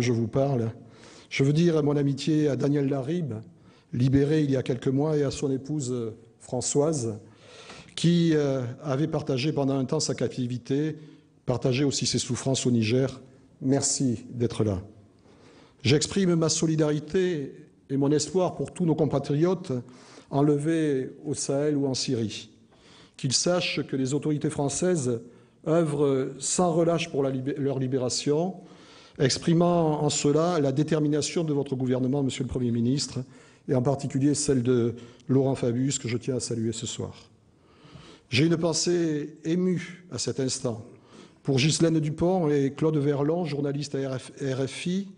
où je vous parle. Je veux dire mon amitié à Daniel Larib, libéré il y a quelques mois, et à son épouse Françoise, qui avait partagé pendant un temps sa captivité, partagé aussi ses souffrances au Niger. Merci d'être là. J'exprime ma solidarité et mon espoir pour tous nos compatriotes enlevés au Sahel ou en Syrie. Qu'ils sachent que les autorités françaises œuvrent sans relâche pour leur libération, exprimant en cela la détermination de votre gouvernement, Monsieur le Premier ministre, et en particulier celle de Laurent Fabius, que je tiens à saluer ce soir. J'ai une pensée émue à cet instant pour Ghislaine Dupont et Claude Verlon, journalistes à RFI,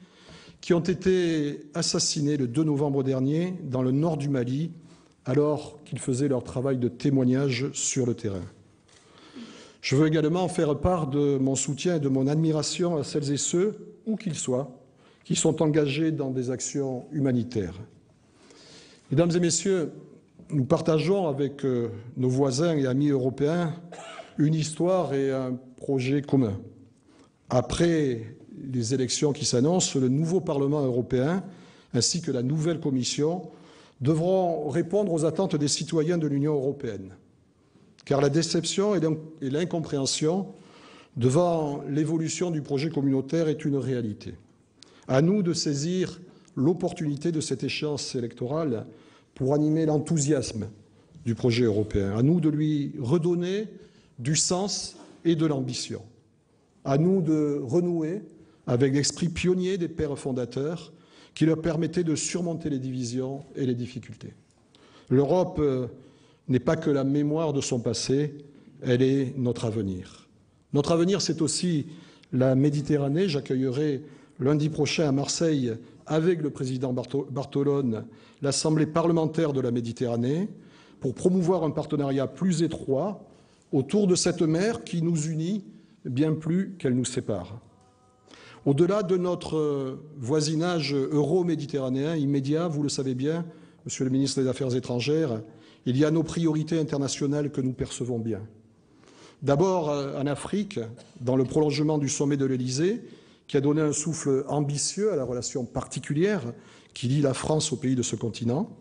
qui ont été assassinés le 2 novembre dernier dans le nord du Mali, alors qu'ils faisaient leur travail de témoignage sur le terrain. Je veux également faire part de mon soutien et de mon admiration à celles et ceux, où qu'ils soient, qui sont engagés dans des actions humanitaires. Mesdames et messieurs, nous partageons avec nos voisins et amis européens une histoire et un projet commun. Après les élections qui s'annoncent, le nouveau Parlement européen ainsi que la nouvelle Commission devront répondre aux attentes des citoyens de l'Union européenne. Car la déception et l'incompréhension devant l'évolution du projet communautaire est une réalité. À nous de saisir l'opportunité de cette échéance électorale pour animer l'enthousiasme du projet européen. À nous de lui redonner du sens et de l'ambition. À nous de renouer avec l'esprit pionnier des pères fondateurs qui leur permettait de surmonter les divisions et les difficultés. L'Europe n'est pas que la mémoire de son passé, elle est notre avenir. Notre avenir, c'est aussi la Méditerranée. J'accueillerai lundi prochain à Marseille, avec le président Bartolone, l'Assemblée parlementaire de la Méditerranée, pour promouvoir un partenariat plus étroit autour de cette mer qui nous unit bien plus qu'elle nous sépare. Au-delà de notre voisinage euro-méditerranéen immédiat, vous le savez bien, Monsieur le ministre des Affaires étrangères, il y a nos priorités internationales que nous percevons bien. D'abord en Afrique, dans le prolongement du sommet de l'Élysée, qui a donné un souffle ambitieux à la relation particulière qui lie la France aux pays de ce continent.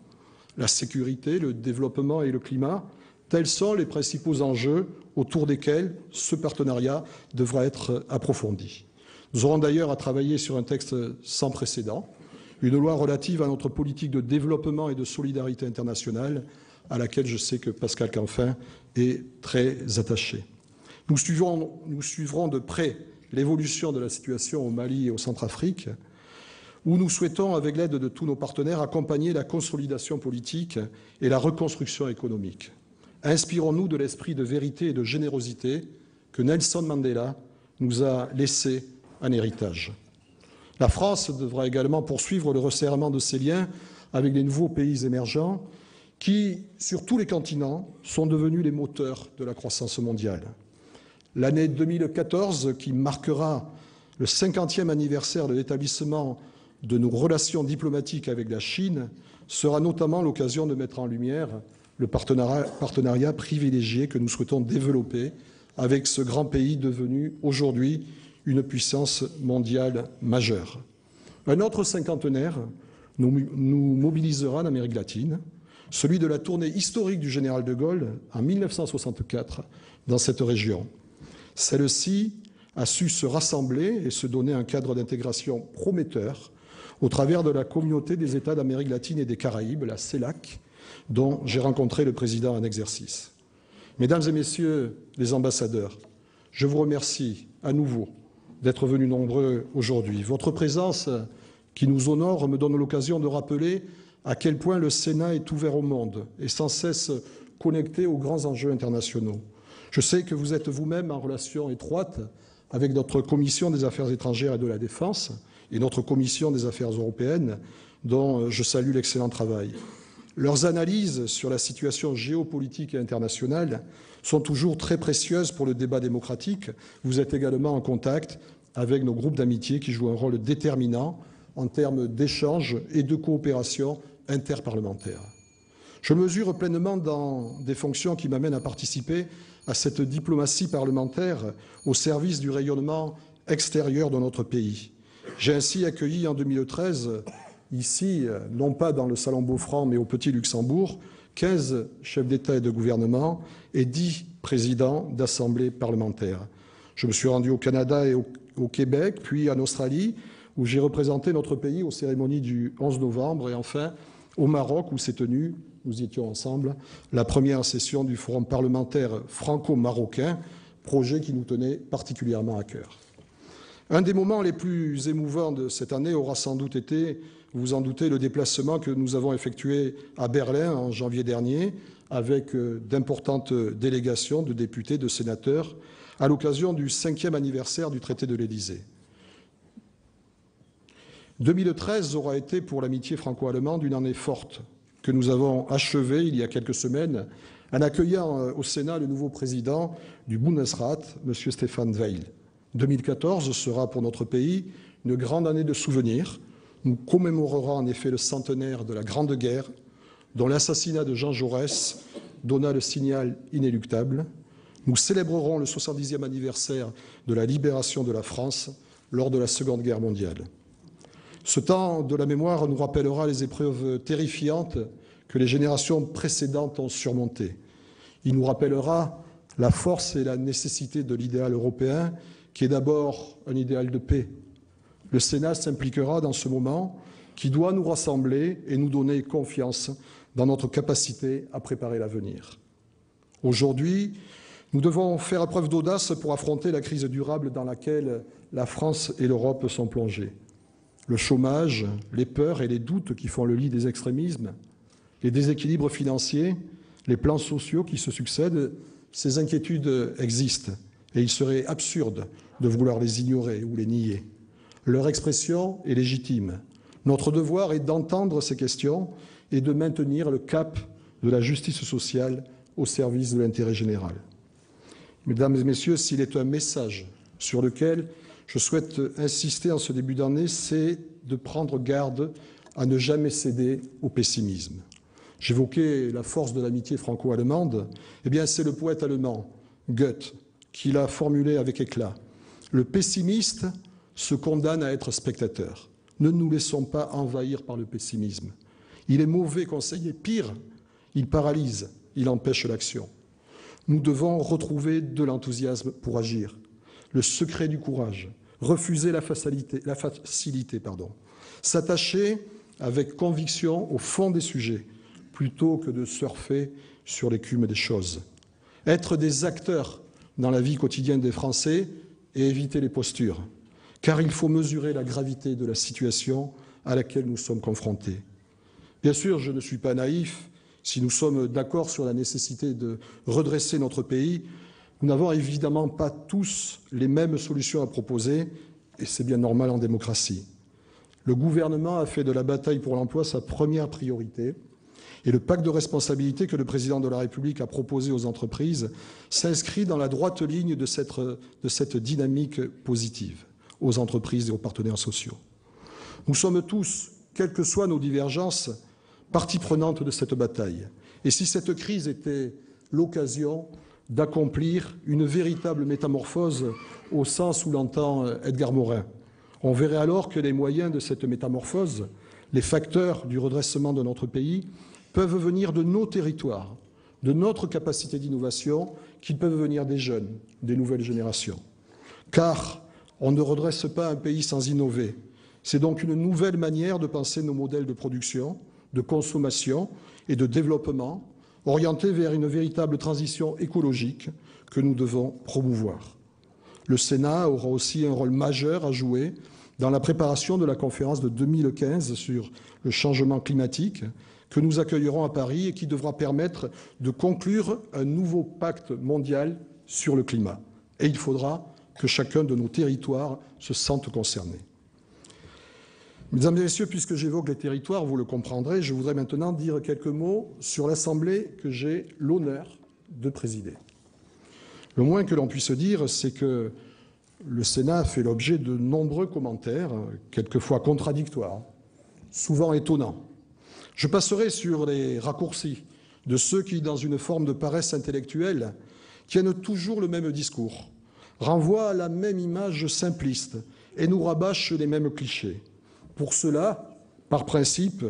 La sécurité, le développement et le climat, tels sont les principaux enjeux autour desquels ce partenariat devra être approfondi. Nous aurons d'ailleurs à travailler sur un texte sans précédent, une loi relative à notre politique de développement et de solidarité internationale, à laquelle je sais que Pascal Canfin est très attaché. Nous suivrons de près l'évolution de la situation au Mali et au Centrafrique, où nous souhaitons, avec l'aide de tous nos partenaires, accompagner la consolidation politique et la reconstruction économique. Inspirons-nous de l'esprit de vérité et de générosité que Nelson Mandela nous a laissé en héritage. La France devra également poursuivre le resserrement de ses liens avec les nouveaux pays émergents qui, sur tous les continents, sont devenus les moteurs de la croissance mondiale. L'année 2014, qui marquera le 50e anniversaire de l'établissement de nos relations diplomatiques avec la Chine, sera notamment l'occasion de mettre en lumière le partenariat privilégié que nous souhaitons développer avec ce grand pays devenu aujourd'hui une puissance mondiale majeure. Un autre cinquantenaire nous mobilisera en Amérique latine, celui de la tournée historique du général de Gaulle en 1964 dans cette région. Celle-ci a su se rassembler et se donner un cadre d'intégration prometteur au travers de la communauté des États d'Amérique latine et des Caraïbes, la CELAC, dont j'ai rencontré le président en exercice. Mesdames et messieurs les ambassadeurs, je vous remercie à nouveau d'être venus nombreux aujourd'hui. Votre présence qui nous honore me donne l'occasion de rappeler à quel point le Sénat est ouvert au monde et sans cesse connecté aux grands enjeux internationaux. Je sais que vous êtes vous-même en relation étroite avec notre Commission des Affaires étrangères et de la Défense et notre Commission des Affaires européennes, dont je salue l'excellent travail. Leurs analyses sur la situation géopolitique et internationale sont toujours très précieuses pour le débat démocratique. Vous êtes également en contact avec nos groupes d'amitié qui jouent un rôle déterminant en termes d'échanges et de coopération interparlementaire. Je mesure pleinement dans des fonctions qui m'amènent à participer à cette diplomatie parlementaire au service du rayonnement extérieur de notre pays, J'ai ainsi accueilli en 2013, ici, non pas dans le Salon Beaufranc, mais au Petit Luxembourg, 15 chefs d'État et de gouvernement et 10 présidents d'assemblées parlementaires. Je me suis rendu au Canada et au Québec, puis en Australie, où j'ai représenté notre pays aux cérémonies du 11 novembre, et enfin au Maroc, où s'est tenue, nous y étions ensemble, la première session du Forum parlementaire franco-marocain, projet qui nous tenait particulièrement à cœur. Un des moments les plus émouvants de cette année aura sans doute été, vous vous en doutez, le déplacement que nous avons effectué à Berlin en janvier dernier, avec d'importantes délégations de députés, de sénateurs, à l'occasion du 5e anniversaire du traité de l'Élysée. 2013 aura été pour l'amitié franco-allemande une année forte que nous avons achevée il y a quelques semaines en accueillant au Sénat le nouveau président du Bundesrat, M. Stefan Weil. 2014 sera pour notre pays une grande année de souvenirs. Nous commémorerons en effet le centenaire de la Grande Guerre, dont l'assassinat de Jean Jaurès donna le signal inéluctable. Nous célébrerons le 70e anniversaire de la libération de la France lors de la Seconde Guerre mondiale. Ce temps de la mémoire nous rappellera les épreuves terrifiantes que les générations précédentes ont surmontées. Il nous rappellera la force et la nécessité de l'idéal européen, qui est d'abord un idéal de paix. Le Sénat s'impliquera dans ce moment qui doit nous rassembler et nous donner confiance dans notre capacité à préparer l'avenir. Aujourd'hui, nous devons faire preuve d'audace pour affronter la crise durable dans laquelle la France et l'Europe sont plongées. Le chômage, les peurs et les doutes qui font le lit des extrémismes, les déséquilibres financiers, les plans sociaux qui se succèdent, ces inquiétudes existent et il serait absurde de vouloir les ignorer ou les nier. Leur expression est légitime. Notre devoir est d'entendre ces questions et de maintenir le cap de la justice sociale au service de l'intérêt général. Mesdames et messieurs, s'il est un message sur lequel je souhaite insister en ce début d'année, c'est de prendre garde à ne jamais céder au pessimisme. J'évoquais la force de l'amitié franco-allemande. Eh bien, c'est le poète allemand Goethe qui l'a formulé avec éclat. Le pessimiste se condamne à être spectateur. Ne nous laissons pas envahir par le pessimisme. Il est mauvais conseiller, pire, il paralyse, il empêche l'action. Nous devons retrouver de l'enthousiasme pour agir. Le secret du courage, refuser la facilité, s'attacher avec conviction au fond des sujets, plutôt que de surfer sur l'écume des choses. Être des acteurs dans la vie quotidienne des Français et éviter les postures, car il faut mesurer la gravité de la situation à laquelle nous sommes confrontés. Bien sûr, je ne suis pas naïf. Si nous sommes d'accord sur la nécessité de redresser notre pays, nous n'avons évidemment pas tous les mêmes solutions à proposer, et c'est bien normal en démocratie. Le gouvernement a fait de la bataille pour l'emploi sa première priorité, et le pacte de responsabilité que le président de la République a proposé aux entreprises s'inscrit dans la droite ligne de cette dynamique positive aux entreprises et aux partenaires sociaux. Nous sommes tous, quelles que soient nos divergences, partie prenante de cette bataille. Et si cette crise était l'occasion d'accomplir une véritable métamorphose au sens où l'entend Edgar Morin, on verrait alors que les moyens de cette métamorphose, les facteurs du redressement de notre pays, peuvent venir de nos territoires, de notre capacité d'innovation, qu'ils peuvent venir des jeunes, des nouvelles générations. Car on ne redresse pas un pays sans innover. C'est donc une nouvelle manière de penser nos modèles de production, de consommation et de développement, orientés vers une véritable transition écologique que nous devons promouvoir. Le Sénat aura aussi un rôle majeur à jouer dans la préparation de la conférence de 2015 sur le changement climatique que nous accueillerons à Paris et qui devra permettre de conclure un nouveau pacte mondial sur le climat. Et il faudra que chacun de nos territoires se sente concerné. Mesdames et messieurs, puisque j'évoque les territoires, vous le comprendrez, je voudrais maintenant dire quelques mots sur l'Assemblée que j'ai l'honneur de présider. Le moins que l'on puisse dire, c'est que le Sénat a fait l'objet de nombreux commentaires, quelquefois contradictoires, souvent étonnants. Je passerai sur les raccourcis de ceux qui, dans une forme de paresse intellectuelle, tiennent toujours le même discours, renvoient à la même image simpliste et nous rabâche les mêmes clichés. Pour cela, par principe,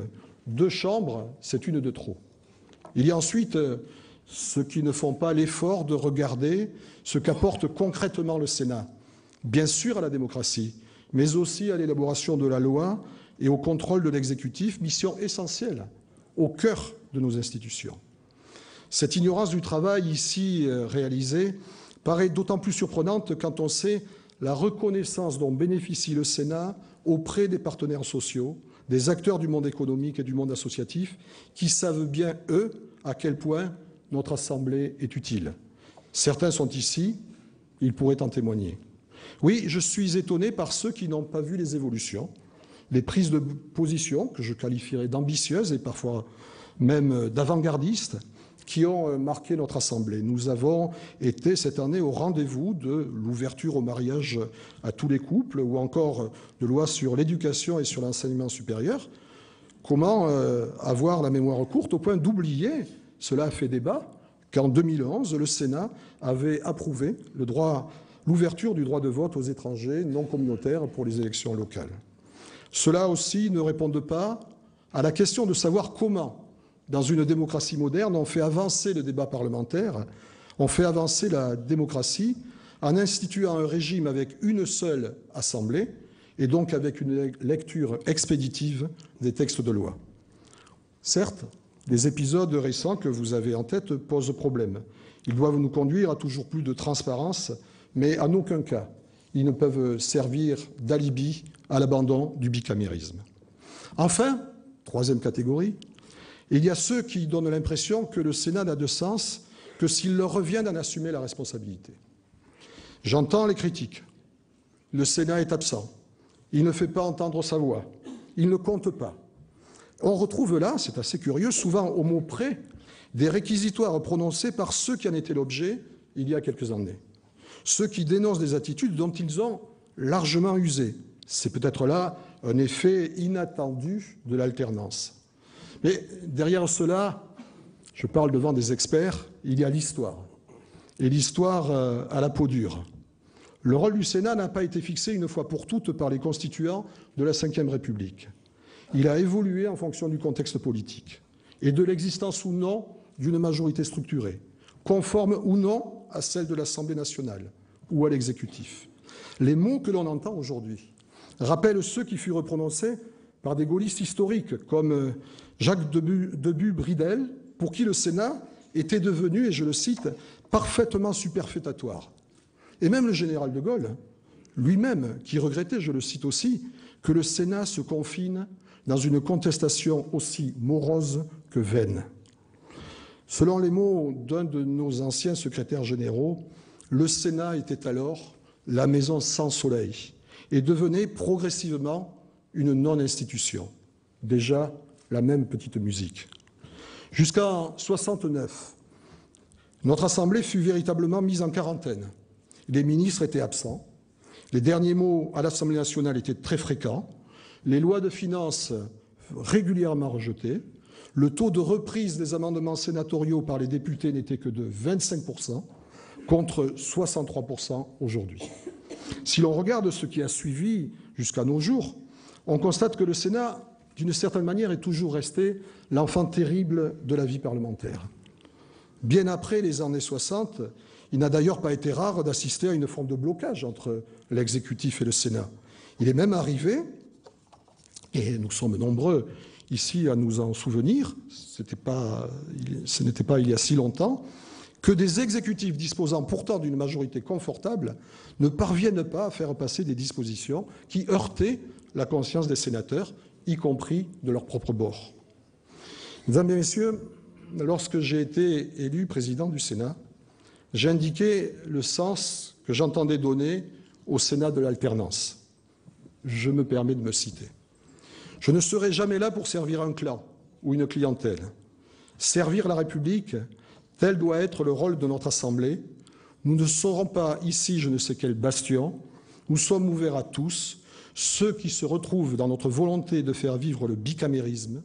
2 chambres, c'est une de trop. Il y a ensuite ceux qui ne font pas l'effort de regarder ce qu'apporte concrètement le Sénat, bien sûr à la démocratie, mais aussi à l'élaboration de la loi et au contrôle de l'exécutif, mission essentielle au cœur de nos institutions. Cette ignorance du travail ici réalisé paraît d'autant plus surprenante quand on sait la reconnaissance dont bénéficie le Sénat auprès des partenaires sociaux, des acteurs du monde économique et du monde associatif, qui savent bien, eux, à quel point notre Assemblée est utile. Certains sont ici, ils pourraient en témoigner. Oui, je suis étonné par ceux qui n'ont pas vu les évolutions, les prises de position, que je qualifierais d'ambitieuses et parfois même d'avant-gardistes, qui ont marqué notre Assemblée. Nous avons été cette année au rendez-vous de l'ouverture au mariage à tous les couples ou encore de lois sur l'éducation et sur l'enseignement supérieur. Comment avoir la mémoire courte au point d'oublier, cela a fait débat, qu'en 2011, le Sénat avait approuvé l'ouverture du droit de vote aux étrangers non communautaires pour les élections locales. Cela aussi ne répond pas à la question de savoir comment, dans une démocratie moderne, on fait avancer le débat parlementaire, on fait avancer la démocratie en instituant un régime avec une seule assemblée et donc avec une lecture expéditive des textes de loi. Certes, les épisodes récents que vous avez en tête posent problème. Ils doivent nous conduire à toujours plus de transparence, mais en aucun cas, ils ne peuvent servir d'alibi à l'abandon du bicamérisme. Enfin, troisième catégorie, il y a ceux qui donnent l'impression que le Sénat n'a de sens que s'il leur revient d'en assumer la responsabilité. J'entends les critiques. Le Sénat est absent. Il ne fait pas entendre sa voix. Il ne compte pas. On retrouve là, c'est assez curieux, souvent au mot près, des réquisitoires prononcés par ceux qui en étaient l'objet il y a quelques années. Ceux qui dénoncent des attitudes dont ils ont largement usé. C'est peut-être là un effet inattendu de l'alternance. Mais derrière cela, je parle devant des experts, il y a l'histoire. Et l'histoire à la peau dure. Le rôle du Sénat n'a pas été fixé une fois pour toutes par les constituants de la Ve République. Il a évolué en fonction du contexte politique et de l'existence ou non d'une majorité structurée, conforme ou non à celle de l'Assemblée nationale ou à l'exécutif. Les mots que l'on entend aujourd'hui rappellent ceux qui furent prononcés par des gaullistes historiques comme Jacques Debus-Bridel, pour qui le Sénat était devenu, et je le cite, parfaitement superfétatoire. Et même le général de Gaulle, lui-même, qui regrettait, je le cite aussi, que le Sénat se confine dans une contestation aussi morose que vaine. Selon les mots d'un de nos anciens secrétaires généraux, le Sénat était alors la maison sans soleil et devenait progressivement une non-institution. Déjà, la même petite musique. Jusqu'en 1969, notre Assemblée fut véritablement mise en quarantaine. Les ministres étaient absents. Les derniers mots à l'Assemblée nationale étaient très fréquents. Les lois de finances régulièrement rejetées. Le taux de reprise des amendements sénatoriaux par les députés n'était que de 25%, contre 63% aujourd'hui. Si l'on regarde ce qui a suivi jusqu'à nos jours, on constate que le Sénat, d'une certaine manière, est toujours resté l'enfant terrible de la vie parlementaire. Bien après les années 60, il n'a d'ailleurs pas été rare d'assister à une forme de blocage entre l'exécutif et le Sénat. Il est même arrivé, et nous sommes nombreux ici à nous en souvenir, ce n'était pas il y a si longtemps, que des exécutifs disposant pourtant d'une majorité confortable ne parviennent pas à faire passer des dispositions qui heurtaient la conscience des sénateurs, y compris de leur propre bord. Mesdames et messieurs, lorsque j'ai été élu président du Sénat, j'ai indiqué le sens que j'entendais donner au Sénat de l'alternance. Je me permets de me citer. Je ne serai jamais là pour servir un clan ou une clientèle. Servir la République, tel doit être le rôle de notre Assemblée. Nous ne serons pas ici je ne sais quel bastion. Nous sommes ouverts à tous, ceux qui se retrouvent dans notre volonté de faire vivre le bicamérisme,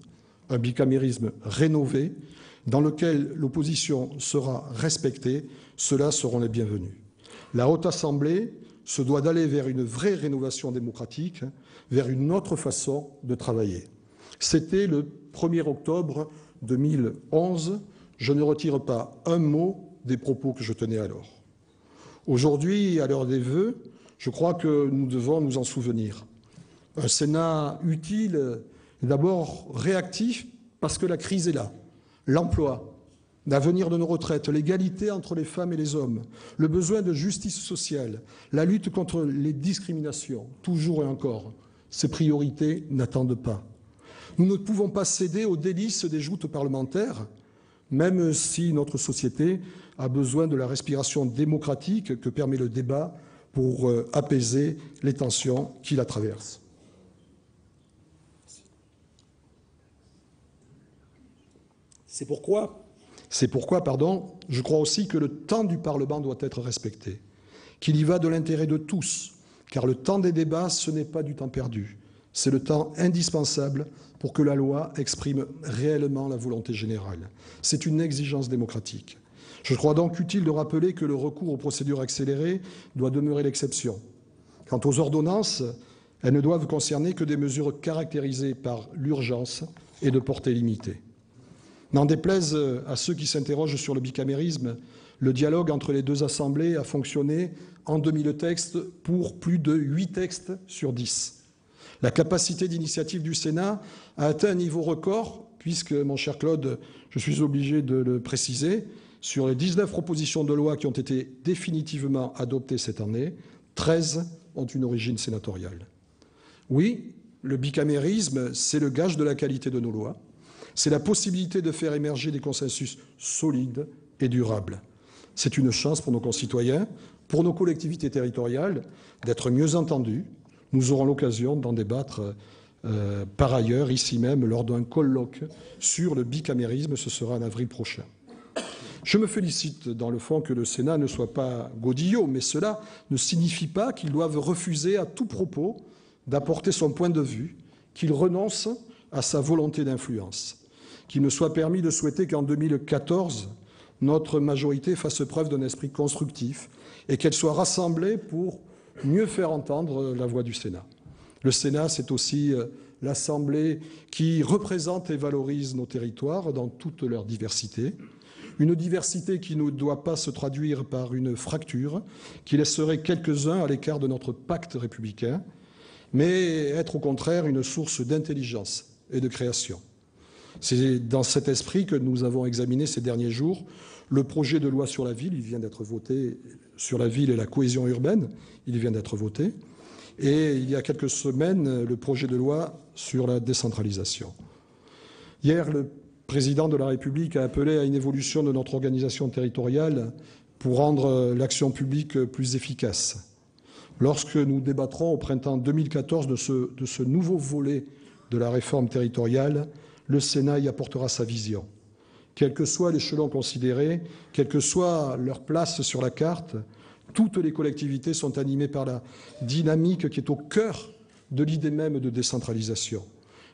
un bicamérisme rénové, dans lequel l'opposition sera respectée, ceux-là seront les bienvenus. La Haute Assemblée se doit d'aller vers une vraie rénovation démocratique, vers une autre façon de travailler. C'était le 1er octobre 2011. Je ne retire pas un mot des propos que je tenais alors. Aujourd'hui, à l'heure des vœux, je crois que nous devons nous en souvenir. Un Sénat utile, d'abord réactif, parce que la crise est là. L'emploi, l'avenir de nos retraites, l'égalité entre les femmes et les hommes, le besoin de justice sociale, la lutte contre les discriminations, toujours et encore, ces priorités n'attendent pas. Nous ne pouvons pas céder aux délices des joutes parlementaires, même si notre société a besoin de la respiration démocratique que permet le débat pour apaiser les tensions qui la traversent. C'est pourquoi, je crois aussi que le temps du Parlement doit être respecté, qu'il y va de l'intérêt de tous, car le temps des débats, ce n'est pas du temps perdu, c'est le temps indispensable pour que la loi exprime réellement la volonté générale. C'est une exigence démocratique. Je crois donc utile de rappeler que le recours aux procédures accélérées doit demeurer l'exception. Quant aux ordonnances, elles ne doivent concerner que des mesures caractérisées par l'urgence et de portée limitée. N'en déplaise à ceux qui s'interrogent sur le bicamérisme, le dialogue entre les deux assemblées a fonctionné en 2000 textes pour plus de 8 textes sur 10. La capacité d'initiative du Sénat a atteint un niveau record, puisque, mon cher Claude, je suis obligé de le préciser, sur les 19 propositions de loi qui ont été définitivement adoptées cette année, 13 ont une origine sénatoriale. Oui, le bicamérisme, c'est le gage de la qualité de nos lois. C'est la possibilité de faire émerger des consensus solides et durables. C'est une chance pour nos concitoyens, pour nos collectivités territoriales, d'être mieux entendus. Nous aurons l'occasion d'en débattre par ailleurs, ici même, lors d'un colloque sur le bicamérisme. Ce sera en avril prochain. Je me félicite, dans le fond, que le Sénat ne soit pas godillot, mais cela ne signifie pas qu'il doive refuser à tout propos d'apporter son point de vue, qu'il renonce à sa volonté d'influence, qu'il me soit permis de souhaiter qu'en 2014, notre majorité fasse preuve d'un esprit constructif et qu'elle soit rassemblée pour mieux faire entendre la voix du Sénat. Le Sénat, c'est aussi l'Assemblée qui représente et valorise nos territoires dans toute leur diversité, une diversité qui ne doit pas se traduire par une fracture qui laisserait quelques-uns à l'écart de notre pacte républicain, mais être au contraire une source d'intelligence et de création. C'est dans cet esprit que nous avons examiné ces derniers jours le projet de loi sur la ville. Il vient d'être voté sur la ville et la cohésion urbaine. Il vient d'être voté. Et il y a quelques semaines, le projet de loi sur la décentralisation. Hier, le président de la République a appelé à une évolution de notre organisation territoriale pour rendre l'action publique plus efficace. Lorsque nous débattrons au printemps 2014 de ce nouveau volet de la réforme territoriale, le Sénat y apportera sa vision. Quel que soit l'échelon considéré, quelle que soit leur place sur la carte, toutes les collectivités sont animées par la dynamique qui est au cœur de l'idée même de décentralisation.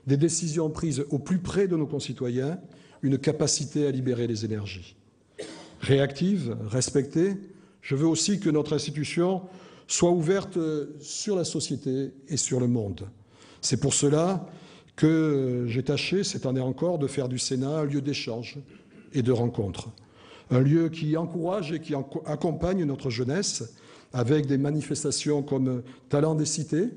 Des décisions prises au plus près de nos concitoyens, une capacité à libérer les énergies. Réactive, respectée, je veux aussi que notre institution soit ouverte sur la société et sur le monde. C'est pour cela que j'ai tâché, cette année encore, de faire du Sénat un lieu d'échange et de rencontre. Un lieu qui encourage et qui accompagne notre jeunesse avec des manifestations comme Talent des cités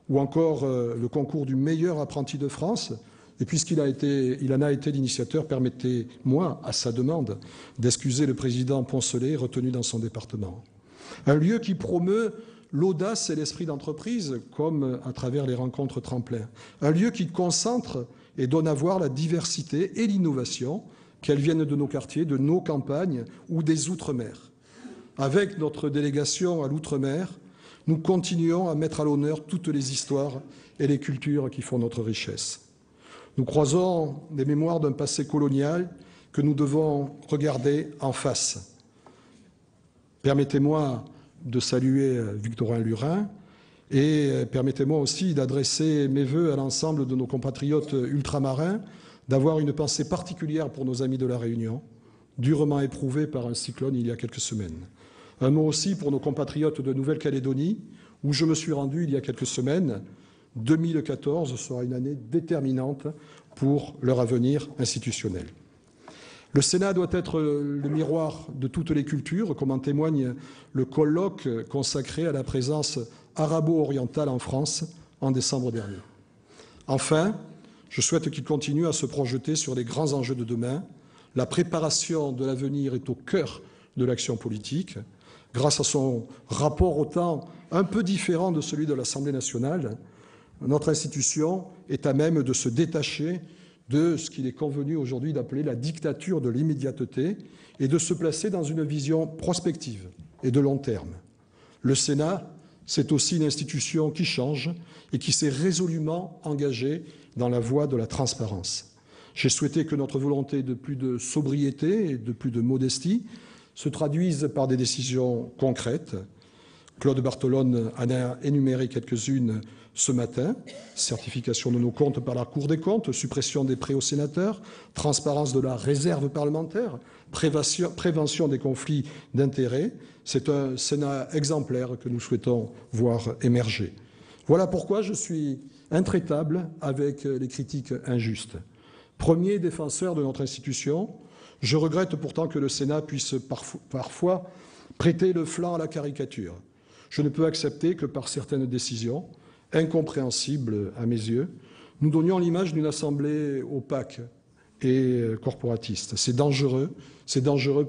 ou encore le concours du meilleur apprenti de France. Et puisqu'il en a été l'initiateur, permettez-moi, à sa demande, d'excuser le président Poncelet, retenu dans son département. Un lieu qui promeut l'audace et l'esprit d'entreprise, comme à travers les rencontres tremplins. Un lieu qui concentre et donne à voir la diversité et l'innovation, qu'elles viennent de nos quartiers, de nos campagnes ou des Outre-mer. Avec notre délégation à l'Outre-mer, nous continuons à mettre à l'honneur toutes les histoires et les cultures qui font notre richesse. Nous croisons des mémoires d'un passé colonial que nous devons regarder en face. Permettez-moi de saluer Victorin Lurin et permettez-moi aussi d'adresser mes vœux à l'ensemble de nos compatriotes ultramarins, d'avoir une pensée particulière pour nos amis de la Réunion, durement éprouvés par un cyclone il y a quelques semaines. Un mot aussi pour nos compatriotes de Nouvelle-Calédonie, où je me suis rendu il y a quelques semaines. 2014 sera une année déterminante pour leur avenir institutionnel. Le Sénat doit être le miroir de toutes les cultures, comme en témoigne le colloque consacré à la présence arabo-orientale en France en décembre dernier. Enfin, je souhaite qu'il continue à se projeter sur les grands enjeux de demain. La préparation de l'avenir est au cœur de l'action politique. Grâce à son rapport au temps un peu différent de celui de l'Assemblée nationale, notre institution est à même de se détacher de ce qu'il est convenu aujourd'hui d'appeler la dictature de l'immédiateté et de se placer dans une vision prospective et de long terme. Le Sénat, c'est aussi une institution qui change et qui s'est résolument engagée dans la voie de la transparence. J'ai souhaité que notre volonté de plus de sobriété et de plus de modestie se traduise par des décisions concrètes. Claude Barthelone en a énuméré quelques-unes ce matin. Certification de nos comptes par la Cour des comptes, suppression des prêts aux sénateurs, transparence de la réserve parlementaire, prévention des conflits d'intérêts. C'est un Sénat exemplaire que nous souhaitons voir émerger. Voilà pourquoi je suis intraitable avec les critiques injustes. Premier défenseur de notre institution, je regrette pourtant que le Sénat puisse parfois prêter le flanc à la caricature. Je ne peux accepter que par certaines décisions, incompréhensibles à mes yeux, nous donnions l'image d'une assemblée opaque et corporatiste. C'est dangereux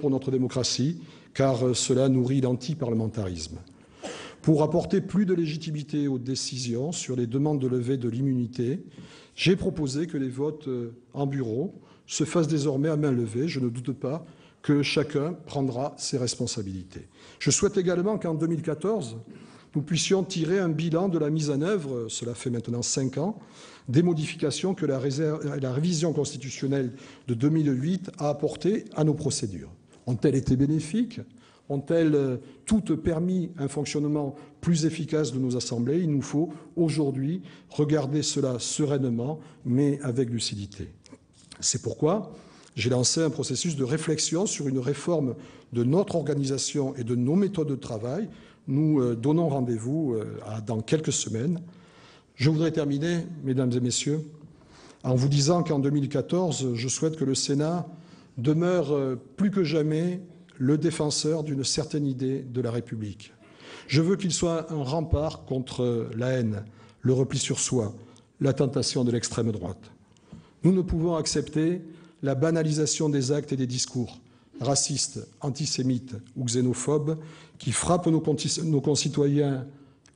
pour notre démocratie, car cela nourrit l'antiparlementarisme. Pour apporter plus de légitimité aux décisions sur les demandes de levée de l'immunité, j'ai proposé que les votes en bureau se fassent désormais à main levée. Je ne doute pas que chacun prendra ses responsabilités. Je souhaite également qu'en 2014, nous puissions tirer un bilan de la mise en œuvre, cela fait maintenant 5 ans, des modifications que la révision constitutionnelle de 2008 a apportées à nos procédures. Ont-elles été bénéfiques ? Ont-elles toutes permis un fonctionnement plus efficace de nos assemblées ? Il nous faut aujourd'hui regarder cela sereinement, mais avec lucidité. C'est pourquoi j'ai lancé un processus de réflexion sur une réforme de notre organisation et de nos méthodes de travail. Nous donnons rendez-vous dans quelques semaines. Je voudrais terminer, mesdames et messieurs, en vous disant qu'en 2014, je souhaite que le Sénat demeure plus que jamais le défenseur d'une certaine idée de la République. Je veux qu'il soit un rempart contre la haine, le repli sur soi, la tentation de l'extrême droite. Nous ne pouvons accepter la banalisation des actes et des discours racistes, antisémites ou xénophobes qui frappent nos concitoyens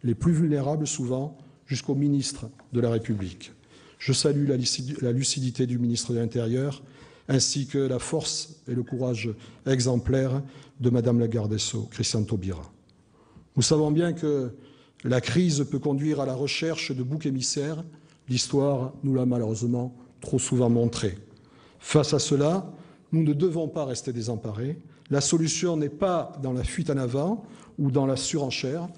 les plus vulnérables souvent jusqu'au ministre de la République. Je salue la lucidité du ministre de l'Intérieur ainsi que la force et le courage exemplaires de Madame la garde des Sceaux, Christiane Taubira. Nous savons bien que la crise peut conduire à la recherche de boucs émissaires. L'histoire nous l'a malheureusement trop souvent montré. Face à cela, nous ne devons pas rester désemparés. La solution n'est pas dans la fuite en avant ou dans la surenchère.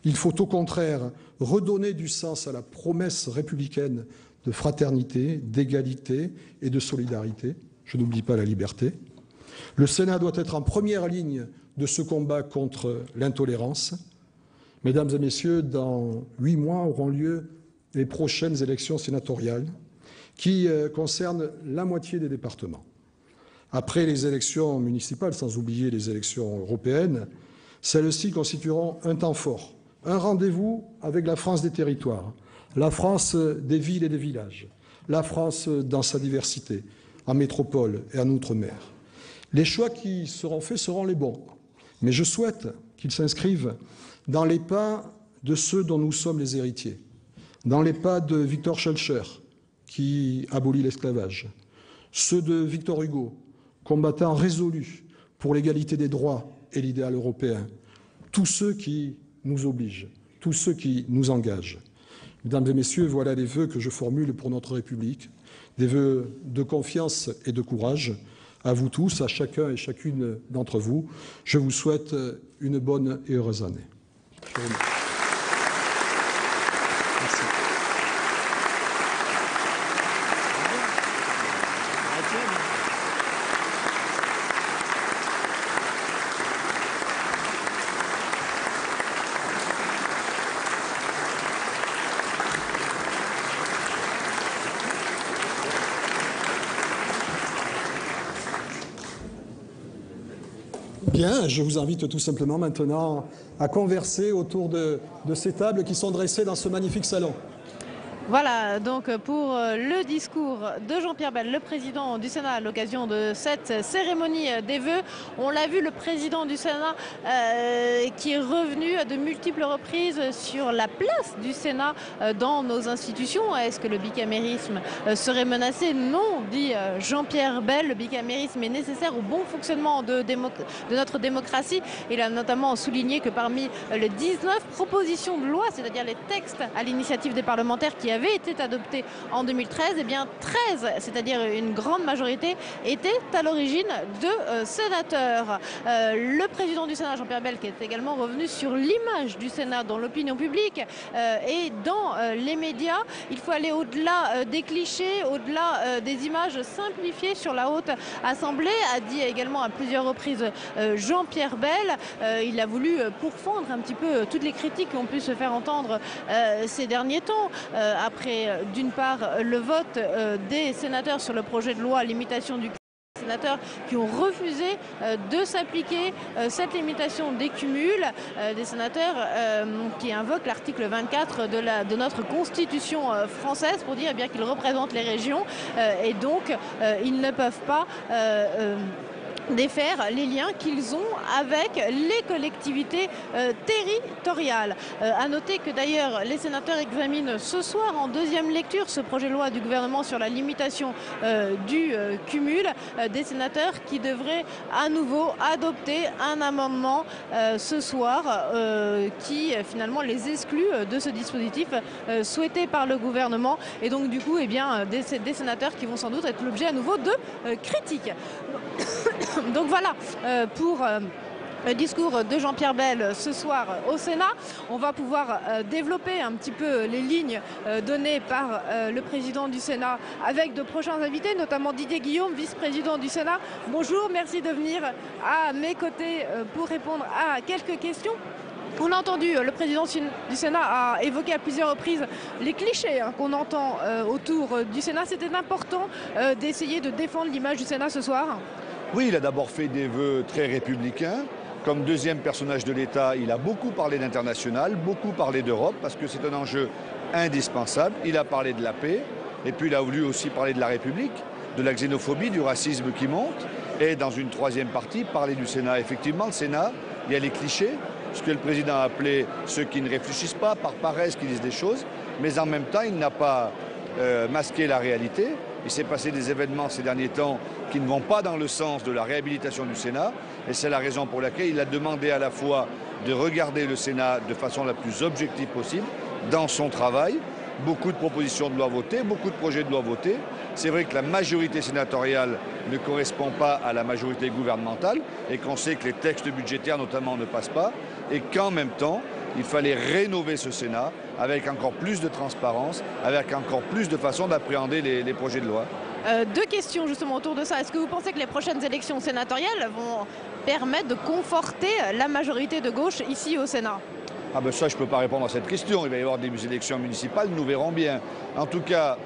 Il faut au contraire redonner du sens à la promesse républicaine de fraternité, d'égalité et de solidarité. Je n'oublie pas la liberté. Le Sénat doit être en première ligne de ce combat contre l'intolérance. Mesdames et messieurs, dans 8 mois auront lieu les prochaines élections sénatoriales qui concernent la moitié des départements. Après les élections municipales, sans oublier les élections européennes, celles-ci constitueront un temps fort, un rendez-vous avec la France des territoires, la France des villes et des villages, la France dans sa diversité, en métropole et en outre-mer. Les choix qui seront faits seront les bons, mais je souhaite qu'ils s'inscrivent dans les pas de ceux dont nous sommes les héritiers, dans les pas de Victor Schœlcher, qui abolit l'esclavage, ceux de Victor Hugo, combattant résolu pour l'égalité des droits et l'idéal européen, tous ceux qui nous obligent, tous ceux qui nous engagent. Mesdames et messieurs, voilà les vœux que je formule pour notre République, des vœux de confiance et de courage. À vous tous, à chacun et chacune d'entre vous, je vous souhaite une bonne et heureuse année. Je vous remercie. Merci. Bien, je vous invite tout simplement maintenant à converser autour de ces tables qui sont dressées dans ce magnifique salon. Voilà, donc pour le discours de Jean-Pierre Bel, le président du Sénat, à l'occasion de cette cérémonie des vœux. On l'a vu, le président du Sénat qui est revenu à de multiples reprises sur la place du Sénat dans nos institutions. Est-ce que le bicamérisme serait menacé? Non, dit Jean-Pierre Bel. Le bicamérisme est nécessaire au bon fonctionnement de notre démocratie. Il a notamment souligné que parmi les 19 propositions de loi, c'est-à-dire les textes à l'initiative des parlementaires qui avaient été adoptés en 2013, eh bien 13, c'est-à-dire une grande majorité, étaient à l'origine de sénateurs. Le président du Sénat, Jean-Pierre Bel, qui est également revenu sur l'image du Sénat dans l'opinion publique et dans les médias. Il faut aller au-delà des clichés, au-delà des images simplifiées sur la Haute Assemblée, a dit également à plusieurs reprises Jean-Pierre Bel. Il a voulu pourfendre un petit peu toutes les critiques qui ont pu se faire entendre ces derniers temps. Après, d'une part, le vote des sénateurs sur le projet de loi à limitation du sénateurs qui ont refusé de s'appliquer cette limitation des cumuls, des sénateurs qui invoquent l'article 24 de notre constitution française pour dire eh bien qu'ils représentent les régions et donc ils ne peuvent pas défaire les liens qu'ils ont avec les collectivités territoriales. À noter que d'ailleurs les sénateurs examinent ce soir en deuxième lecture ce projet de loi du gouvernement sur la limitation du cumul, des sénateurs qui devraient à nouveau adopter un amendement ce soir qui finalement les exclut de ce dispositif souhaité par le gouvernement et donc du coup eh bien, des sénateurs qui vont sans doute être l'objet à nouveau de critiques. Donc voilà pour le discours de Jean-Pierre Bel ce soir au Sénat. On va pouvoir développer un petit peu les lignes données par le président du Sénat avec de prochains invités, notamment Didier Guillaume, vice-président du Sénat. Bonjour, merci de venir à mes côtés pour répondre à quelques questions. On a entendu, le président du Sénat a évoqué à plusieurs reprises les clichés qu'on entend autour du Sénat. C'était important d'essayer de défendre l'image du Sénat ce soir. Oui, il a d'abord fait des vœux très républicains. Comme deuxième personnage de l'État, il a beaucoup parlé d'international, beaucoup parlé d'Europe, parce que c'est un enjeu indispensable. Il a parlé de la paix, et puis il a voulu aussi parler de la République, de la xénophobie, du racisme qui monte. Et dans une troisième partie, parler du Sénat. Effectivement, le Sénat, il y a les clichés, ce que le président a appelé ceux qui ne réfléchissent pas, par paresse, qui disent des choses, mais en même temps, il n'a pas masqué la réalité. Il s'est passé des événements ces derniers temps qui ne vont pas dans le sens de la réhabilitation du Sénat. Et c'est la raison pour laquelle il a demandé à la fois de regarder le Sénat de façon la plus objective possible dans son travail. Beaucoup de propositions de loi votées, beaucoup de projets de loi votés. C'est vrai que la majorité sénatoriale ne correspond pas à la majorité gouvernementale et qu'on sait que les textes budgétaires notamment ne passent pas. Et qu'en même temps, il fallait rénover ce Sénat avec encore plus de transparence, avec encore plus de façon d'appréhender les projets de loi. Deux questions justement autour de ça. Est-ce que vous pensez que les prochaines élections sénatoriales vont permettre de conforter la majorité de gauche ici au Sénat? Ah ben ça, je ne peux pas répondre à cette question. Il va y avoir des élections municipales, nous verrons bien. En tout cas,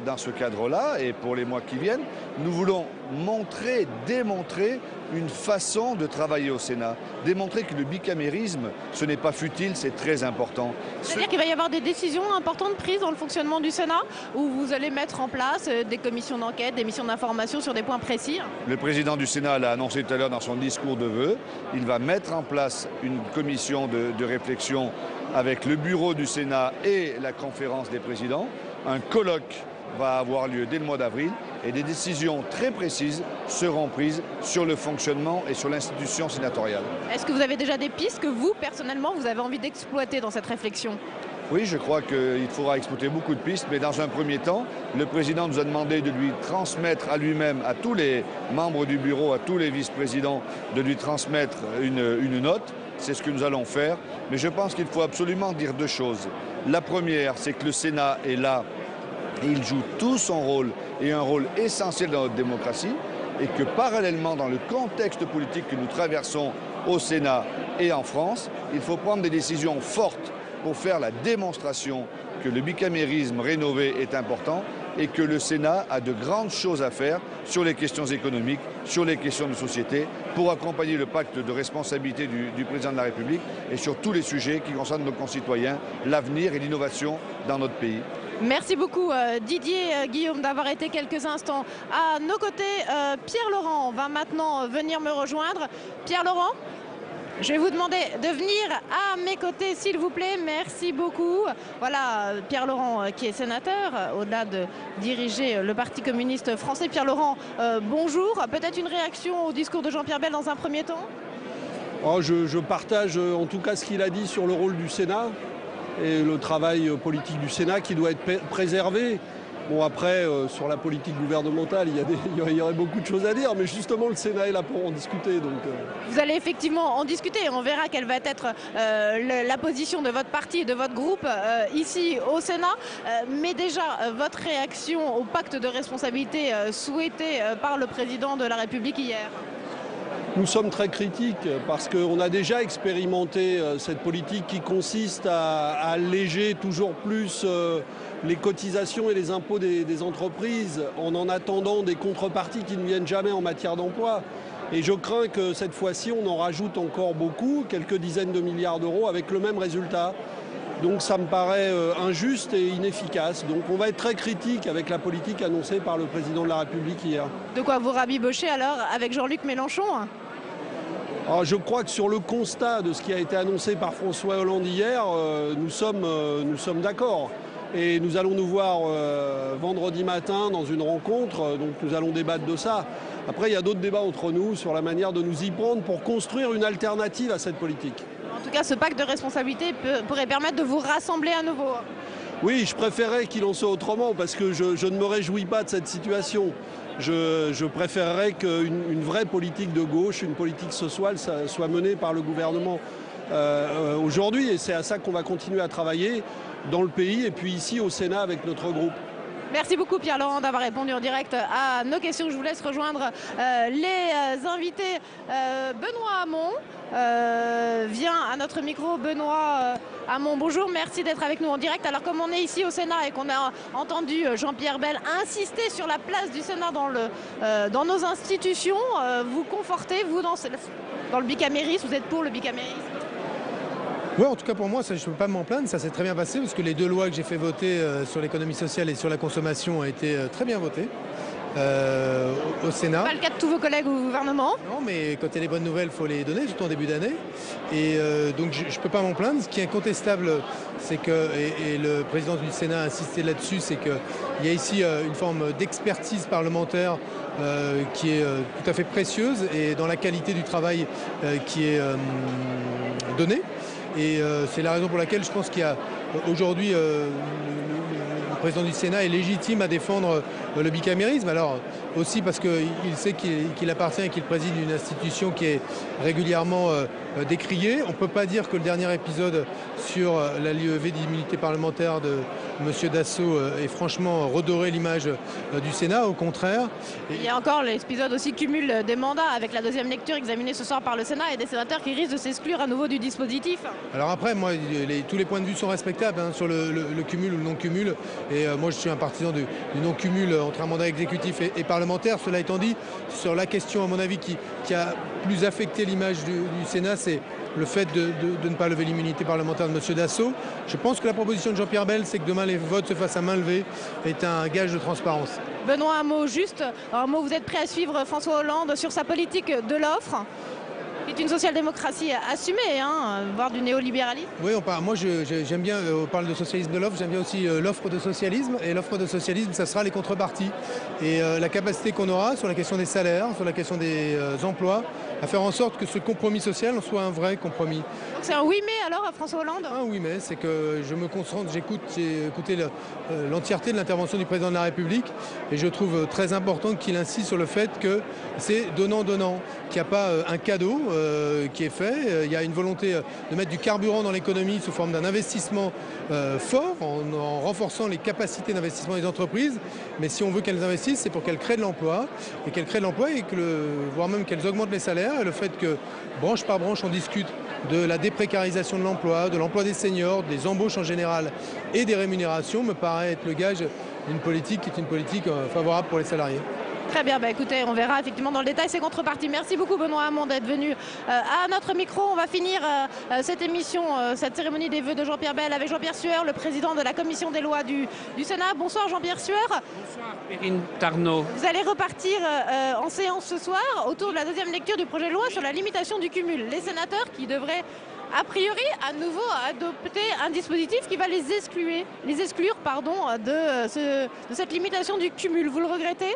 dans ce cadre-là et pour les mois qui viennent, nous voulons montrer, démontrer une façon de travailler au Sénat. Démontrer que le bicamérisme, ce n'est pas futile, c'est très important. C'est-à-dire qu'il va y avoir des décisions importantes prises dans le fonctionnement du Sénat où vous allez mettre en place des commissions d'enquête, des missions d'information sur des points précis? Le président du Sénat l'a annoncé tout à l'heure dans son discours de vœux. Il va mettre en place une commission de réflexion avec le bureau du Sénat et la conférence des présidents. Un colloque va avoir lieu dès le mois d'avril et des décisions très précises seront prises sur le fonctionnement et sur l'institution sénatoriale. Est-ce que vous avez déjà des pistes que vous, personnellement, vous avez envie d'exploiter dans cette réflexion? Oui, je crois qu'il faudra exploiter beaucoup de pistes, mais dans un premier temps, le président nous a demandé de lui transmettre à lui-même, à tous les membres du bureau, à tous les vice-présidents, de lui transmettre une note. C'est ce que nous allons faire. Mais je pense qu'il faut absolument dire deux choses. La première, c'est que le Sénat est là et il joue tout son rôle et un rôle essentiel dans notre démocratie et que parallèlement, dans le contexte politique que nous traversons au Sénat et en France, il faut prendre des décisions fortes pour faire la démonstration que le bicamérisme rénové est important et que le Sénat a de grandes choses à faire sur les questions économiques, sur les questions de société, pour accompagner le pacte de responsabilité du président de la République et sur tous les sujets qui concernent nos concitoyens, l'avenir et l'innovation dans notre pays. Merci beaucoup Didier Guillaume d'avoir été quelques instants à nos côtés. Pierre Laurent va maintenant venir me rejoindre. Pierre Laurent, je vais vous demander de venir à mes côtés s'il vous plaît. Merci beaucoup. Voilà Pierre Laurent qui est sénateur, au-delà de diriger le Parti communiste français. Pierre Laurent, bonjour. Peut-être une réaction au discours de Jean-Pierre Bel dans un premier temps? Je partage en tout cas ce qu'il a dit sur le rôle du Sénat et le travail politique du Sénat qui doit être préservé. Bon après, sur la politique gouvernementale, il y aurait beaucoup de choses à dire, mais justement le Sénat est là pour en discuter. Donc, Vous allez effectivement en discuter, on verra quelle va être la position de votre parti et de votre groupe ici au Sénat. Mais déjà, votre réaction au pacte de responsabilité souhaité par le président de la République hier? Nous sommes très critiques parce qu'on a déjà expérimenté cette politique qui consiste à alléger toujours plus les cotisations et les impôts des entreprises en attendant des contreparties qui ne viennent jamais en matière d'emploi. Et je crains que cette fois-ci, on en rajoute encore beaucoup, quelques dizaines de milliards d'euros avec le même résultat. Donc ça me paraît injuste et inefficace. Donc on va être très critique avec la politique annoncée par le président de la République hier. De quoi vous rabibochez alors avec Jean-Luc Mélenchon? Alors, je crois que sur le constat de ce qui a été annoncé par François Hollande hier, nous sommes d'accord. Et nous allons nous voir vendredi matin dans une rencontre, donc nous allons débattre de ça. Après, il y a d'autres débats entre nous sur la manière de nous y prendre pour construire une alternative à cette politique. En tout cas, ce pacte de responsabilité pourrait permettre de vous rassembler à nouveau. Oui, je préférerais qu'il en soit autrement parce que je ne me réjouis pas de cette situation. Je préférerais qu'une vraie politique de gauche, une politique sociale, soit menée par le gouvernement aujourd'hui. Et c'est à ça qu'on va continuer à travailler dans le pays et puis ici au Sénat avec notre groupe. Merci beaucoup Pierre Laurent d'avoir répondu en direct à nos questions. Je vous laisse rejoindre les invités. Benoît Hamon vient à notre micro. Benoît Hamon, bonjour, merci d'être avec nous en direct. Alors comme on est ici au Sénat et qu'on a entendu Jean-Pierre Bel insister sur la place du Sénat dans nos institutions, vous confortez, vous, dans le bicamérisme, vous êtes pour le bicamérisme? Oui, en tout cas pour moi, ça, je ne peux pas m'en plaindre, ça s'est très bien passé parce que les deux lois que j'ai fait voter sur l'économie sociale et sur la consommation ont été très bien votées au Sénat. Pas le cas de tous vos collègues au gouvernement? Non, mais quand il y a des bonnes nouvelles, il faut les donner, surtout en début d'année. Et donc je ne peux pas m'en plaindre. Ce qui est incontestable, c'est que, et le président du Sénat a insisté là-dessus, c'est qu'il y a ici une forme d'expertise parlementaire qui est tout à fait précieuse et dans la qualité du travail qui est donnée. Et c'est la raison pour laquelle je pense qu'il y a aujourd'hui le président du Sénat est légitime à défendre le bicamérisme. Alors aussi parce qu'il sait qu'il appartient et qu'il préside une institution qui est régulièrement décriée. On ne peut pas dire que le dernier épisode sur la levée d'immunité parlementaire de M. Dassault ait franchement redoré l'image du Sénat, au contraire. Il y a encore l'épisode aussi cumul des mandats avec la deuxième lecture examinée ce soir par le Sénat et des sénateurs qui risquent de s'exclure à nouveau du dispositif. Alors après, moi, tous les points de vue sont respectables hein, sur le cumul ou le non-cumul. Et moi, je suis un partisan du non-cumul entre un mandat exécutif et parlementaire. Cela étant dit, sur la question, à mon avis, qui a plus affecté l'image du Sénat, c'est le fait de ne pas lever l'immunité parlementaire de M. Dassault. Je pense que la proposition de Jean-Pierre Bel, c'est que demain les votes se fassent à main levée, est un gage de transparence. Benoît, un mot juste. Un mot, vous êtes prêt à suivre François Hollande sur sa politique de l'offre? C'est une social-démocratie assumée, hein, voire du néolibéralisme. Oui, moi j'aime bien, on parle de socialisme de l'offre, j'aime bien aussi l'offre de socialisme. Et l'offre de socialisme, ça sera les contreparties. Et la capacité qu'on aura sur la question des salaires, sur la question des emplois, à faire en sorte que ce compromis social soit un vrai compromis. Donc c'est un oui mais alors à François Hollande? Un oui mais, c'est que je me concentre, j'ai écouté l'entièreté de l'intervention du président de la République et je trouve très important qu'il insiste sur le fait que c'est donnant-donnant, qu'il n'y a pas un cadeau qui est fait. Il y a une volonté de mettre du carburant dans l'économie sous forme d'un investissement fort en renforçant les capacités d'investissement des entreprises. Mais si on veut qu'elles investissent, c'est pour qu'elles créent de l'emploi et qu'elles créent de l'emploi et voire même qu'elles augmentent les salaires. Et le fait que branche par branche on discute de la déprécarisation de l'emploi des seniors, des embauches en général et des rémunérations me paraît être le gage d'une politique qui est une politique favorable pour les salariés. Très bien, écoutez, on verra effectivement dans le détail ces contreparties. Merci beaucoup Benoît Hamon d'être venu à notre micro. On va finir cette émission, cette cérémonie des vœux de Jean-Pierre Bel avec Jean-Pierre Sueur, le président de la commission des lois du Sénat. Bonsoir Jean-Pierre Sueur. Bonsoir Perrine Tarnot. Vous allez repartir en séance ce soir autour de la deuxième lecture du projet de loi sur la limitation du cumul. Les sénateurs qui devraient a priori à nouveau adopter un dispositif qui va les exclure de cette limitation du cumul. Vous le regrettez ?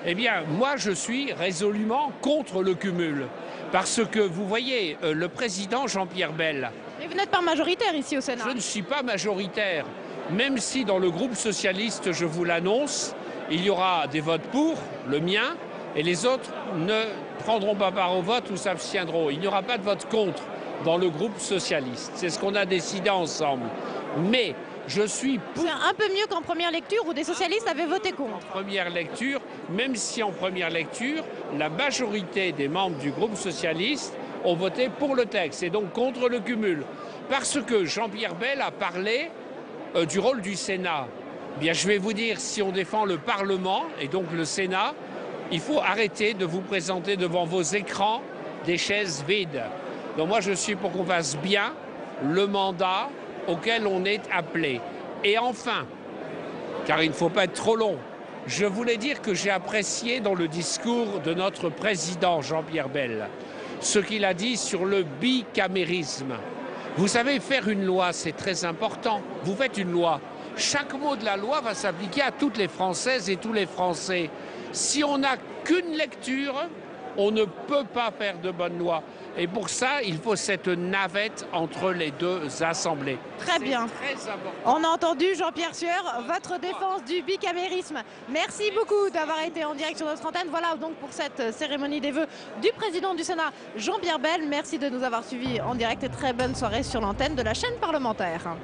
Eh bien, moi, je suis résolument contre le cumul. Parce que, vous voyez, le président Jean-Pierre Bel... Mais vous n'êtes pas majoritaire ici au Sénat. Je ne suis pas majoritaire. Même si dans le groupe socialiste, je vous l'annonce, il y aura des votes pour, le mien, et les autres ne prendront pas part au vote ou s'abstiendront. Il n'y aura pas de vote contre dans le groupe socialiste. C'est ce qu'on a décidé ensemble. Mais... je suis pour... C'est un peu mieux qu'en première lecture où des socialistes avaient voté contre. Première lecture, même si en première lecture, la majorité des membres du groupe socialiste ont voté pour le texte et donc contre le cumul. Parce que Jean-Pierre Bel a parlé du rôle du Sénat. Bien, je vais vous dire, si on défend le Parlement et donc le Sénat, il faut arrêter de vous présenter devant vos écrans des chaises vides. Donc moi, je suis pour qu'on fasse bien le mandat auquel on est appelé. Et enfin, car il ne faut pas être trop long, je voulais dire que j'ai apprécié dans le discours de notre président Jean-Pierre Bel ce qu'il a dit sur le bicamérisme. Vous savez, faire une loi, c'est très important. Vous faites une loi. Chaque mot de la loi va s'appliquer à toutes les Françaises et tous les Français. Si on n'a qu'une lecture, on ne peut pas faire de bonnes lois. Et pour ça, il faut cette navette entre les deux assemblées. Très bien. Très important. On a entendu, Jean-Pierre Sueur, votre défense du bicamérisme. Merci beaucoup d'avoir été en direct sur notre antenne. Voilà donc pour cette cérémonie des vœux du président du Sénat, Jean-Pierre Bel. Merci de nous avoir suivis en direct et très bonne soirée sur l'antenne de la chaîne parlementaire.